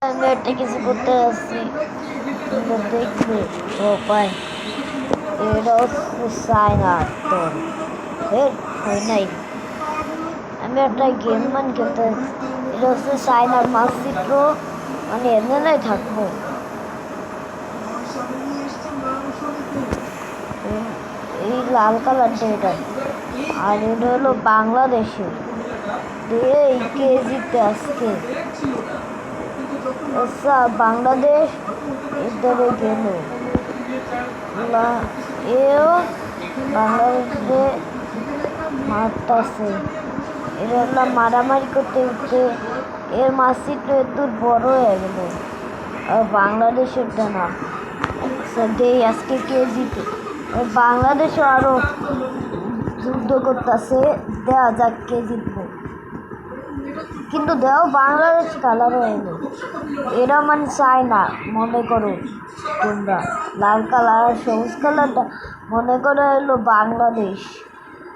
আমি একটা কিছু করতে যাচ্ছি, তোমরা দেখবে ও পাই। এটা হচ্ছে চায়না তোর হয় নাই। আমি একটা গেম খেলতে যাচ্ছি, এটা হচ্ছে চায়নার মানচিত্র, মানে এমনি থাকবো। এই লাল কালারটা এটা, আর এটা হলো বাংলাদেশে এই কেজিতে আজকে আচ্ছা বাংলাদেশ এধারে গেল এও বাংলাদেশে মারতাছে। এরা হলো মারামারি করতে করতে এর মাসিটা এত বড় হয়ে গেল, আর বাংলাদেশেরটা না। দেই আজকে কে জিতে, বাংলাদেশও আরো যুদ্ধ করতেছে, দেওয়া যাক কে জিতবো। কিন্তু দেও বাংলাদেশ কালার হয়ে এলো, এরা মানে চায় না। মনে করো তোমরা লাল কালার আর সবুজ কালারটা মনে করো এলো বাংলাদেশ,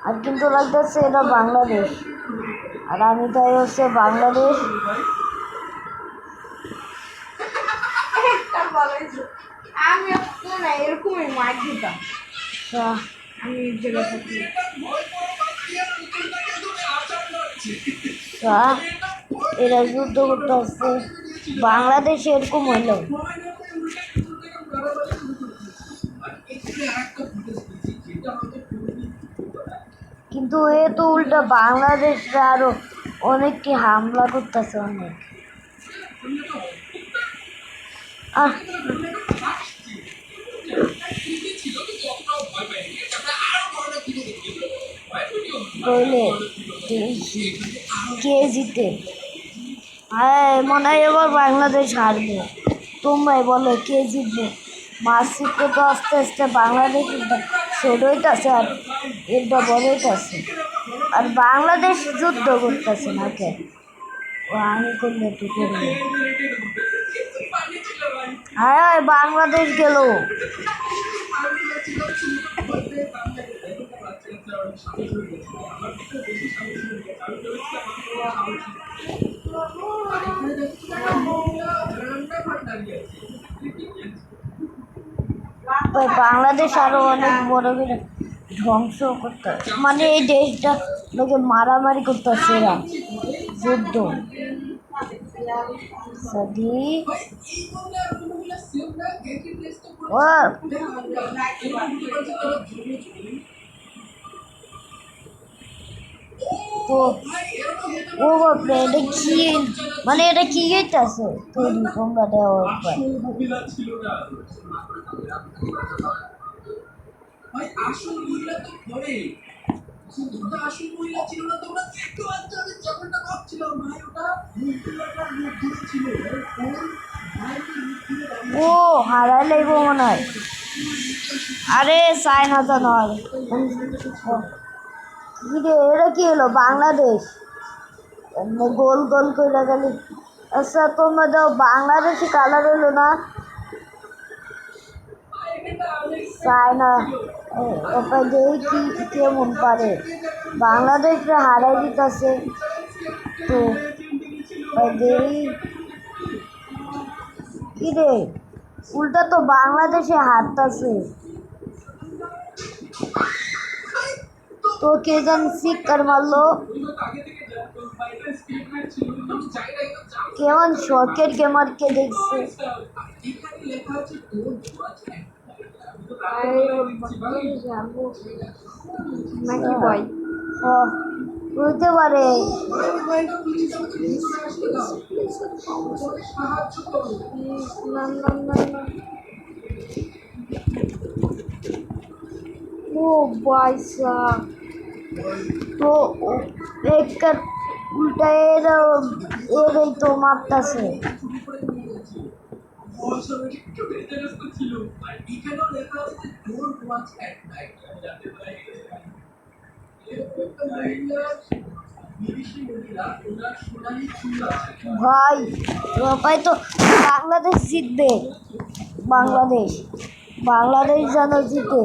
আর কিন্তু লাগতেছে এটা বাংলাদেশ, আর আমি তাই হচ্ছে বাংলাদেশ। আমি এরকমই মার দিতাম আমি এরা যুদ্ধ করতে আসছে, বাংলাদেশ এরকম হইলো। কিন্তু এ তো উল্টা বাংলাদেশে আরো অনেককে হামলা করতেছে অনেক। কে জিতে? হ্যাঁ মনে হয় এবার বাংলাদেশ হারবে। তোমরাই বলো কে জিতবে? মাসিকো তো আস্তে আস্তে বাংলাদেশ ছোট হইতেছে আর এটা বড় হইতেছে, আর বাংলাদেশ যুদ্ধ করতেছে না কে? ও আমি করলে একটু করবো। হ্যাঁ বাংলাদেশ গেল। বাংলাদেশ আরো অনেক বড় করে ধ্বংস করতে, মানে এই দেশটা লোকে মারামারি করতেছে, এরা যুদ্ধ সদি ও তো ও বাপরে, এটা কি মানে এটা কি হইতাছে তৈরি তোমরা দেওয়া একবার। ও হারাই লাগবো মনে হয়। আরে চায়না তো নয়, এটা কি হলো বাংলাদেশ গোল গোল করে গেলি। আচ্ছা তোমরা দাও বাংলাদেশি কালার হলো না চায়না, ওটা দিয়ে কি কেমন পারে বাংলাদেশে হারাই দিতেছে। তো কি রে উল্টা তো বাংলাদেশে হারতাছে। তো কে জানি শিকার মারলো, কেমন শখের গেমারকে দেখছে। হইতে পারে। ও পয়সা তো বেকার উল্টা এরাই তো মারতাছে। ভাই ভাই তো বাংলাদেশ জিতবে, বাংলাদেশ বাংলাদেশ যেন জিতে।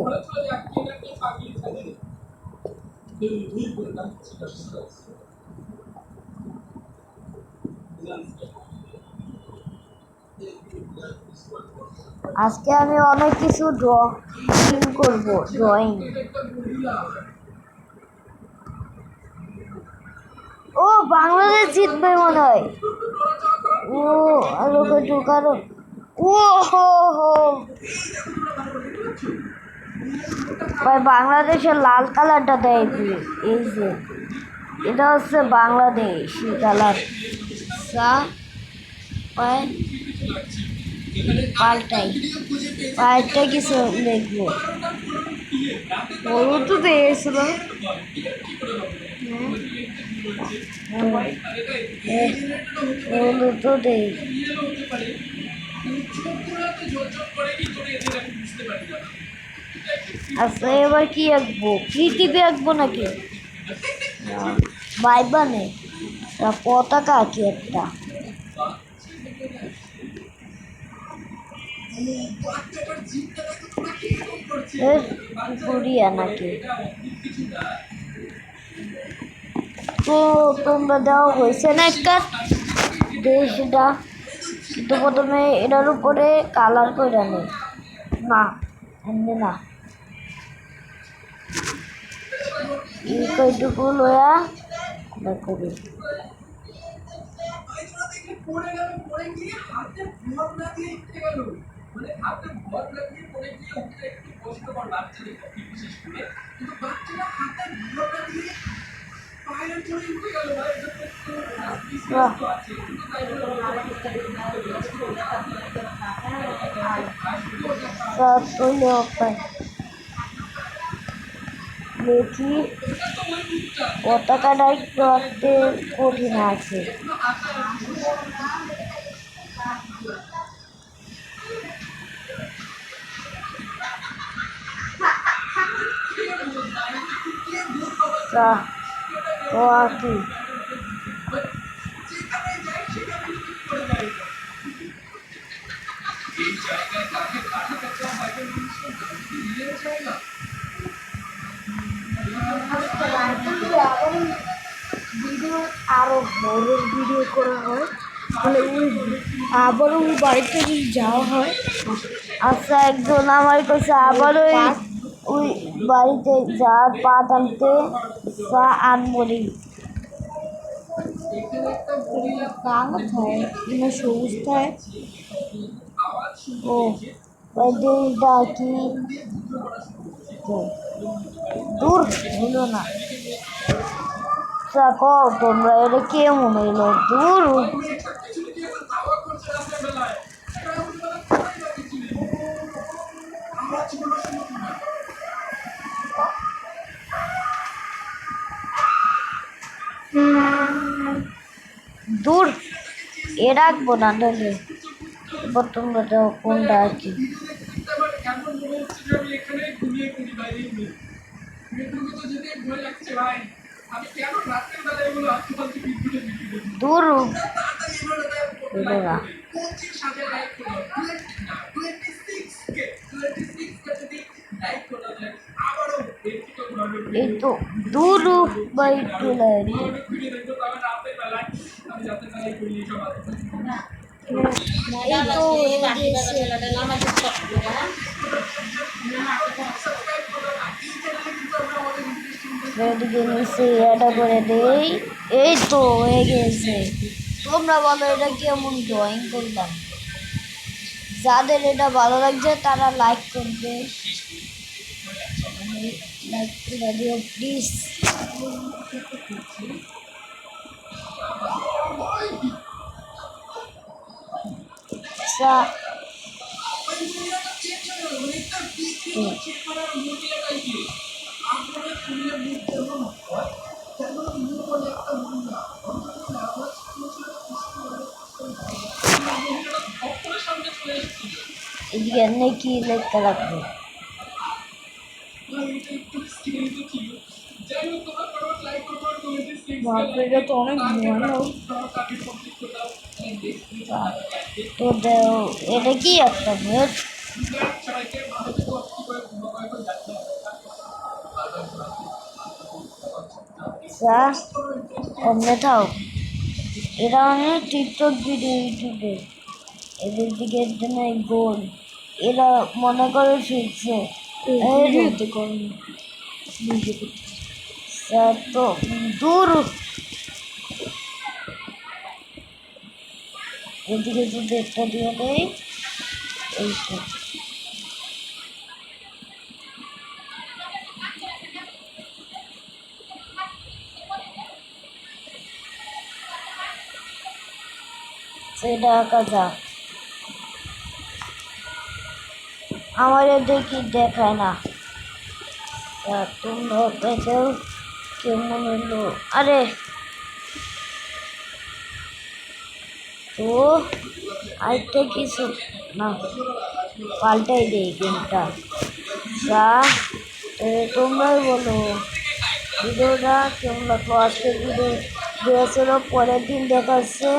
আজকে আমি অনেক কিছু ড্রয়িং করব। ড্রয়িং। ও বাংলাদেশ জিতবে মনে হয়। ও আলোকে ঢোকানো। ও হো হো ভাই, বাংলাদেশের লাল কালারটা দেয় এই যে এটা হচ্ছে বাংলাদেশি কালার। পাল্টাই কিছু লিখবো। হলুদ তো দিয়েছিল। হলুদ তো দেই। আচ্ছা, এবার কি আঁকবো? পৃথিবী আঁকবো নাকি বাইবানে পতাকা আঁকি একটা। কোরিয়া নাকি? তো তোমরা দেওয়া হয়েছে না একটা দেশটা, কিন্তু প্রথমে এটার উপরে কালার করে নেই না, এমনি না, এইটুকু লয়া করি। দেখি পতাকাটা একটু আঁকতে কঠিন আছে। ও আঁকি। আরো বড় ভিডিও করা হয়, তাহলে ওই আবারও ওই বাড়িতে যদি যাওয়া হয়। আচ্ছা, একজন আমার কাছে আবারও ওই বাড়িতে যাওয়ার পাট আনতে চা আনবলি সবুজ থাকে। ও দিনটা কি দূর হলো না। তোমরা এটা কেমন হইলো? দূর দূর এ রাখবো না তাহলে। এবার তোমরা যাও কোনটা আর কি। দূর না, এই তো দূর বা একটু এটা করে দেই। এই তো হয়ে গেছে। তোমরা বলো এটা কেমন ড্রয়িং করলাম? যাদের এটা ভালো লাগছে তারা লাইক করবে, লাইক করে দিও প্লিজ। এদিকে কি লেখা রাখবো? এটা তো অনেক তো এটা কি একটা ভোট? অন্য থাও, এটা অনেক টিকটক ভিডিও ইউটিউবে এদের দিকে জন্য গোল, এরা মনে করে শিখছে। এই রে, ভিডিওতে করুন, ভিডিও করতে। স্যার তো দূর, এদিকে যদি একটা দিয়ে দেয় এই তো। সেটা আঁকা যাক, আমার দেখি দেখায় না। তা তোমরা দেখো কেমন হলো। আরে তো আরেকটা কিছু না, পাল্টাই দেই গেমটা। যা তোমরাই বলো ভিডিওটা কেমন লাগলো। আজকের ভিডিও ছিল, পরের দিন দেখাচ্ছে।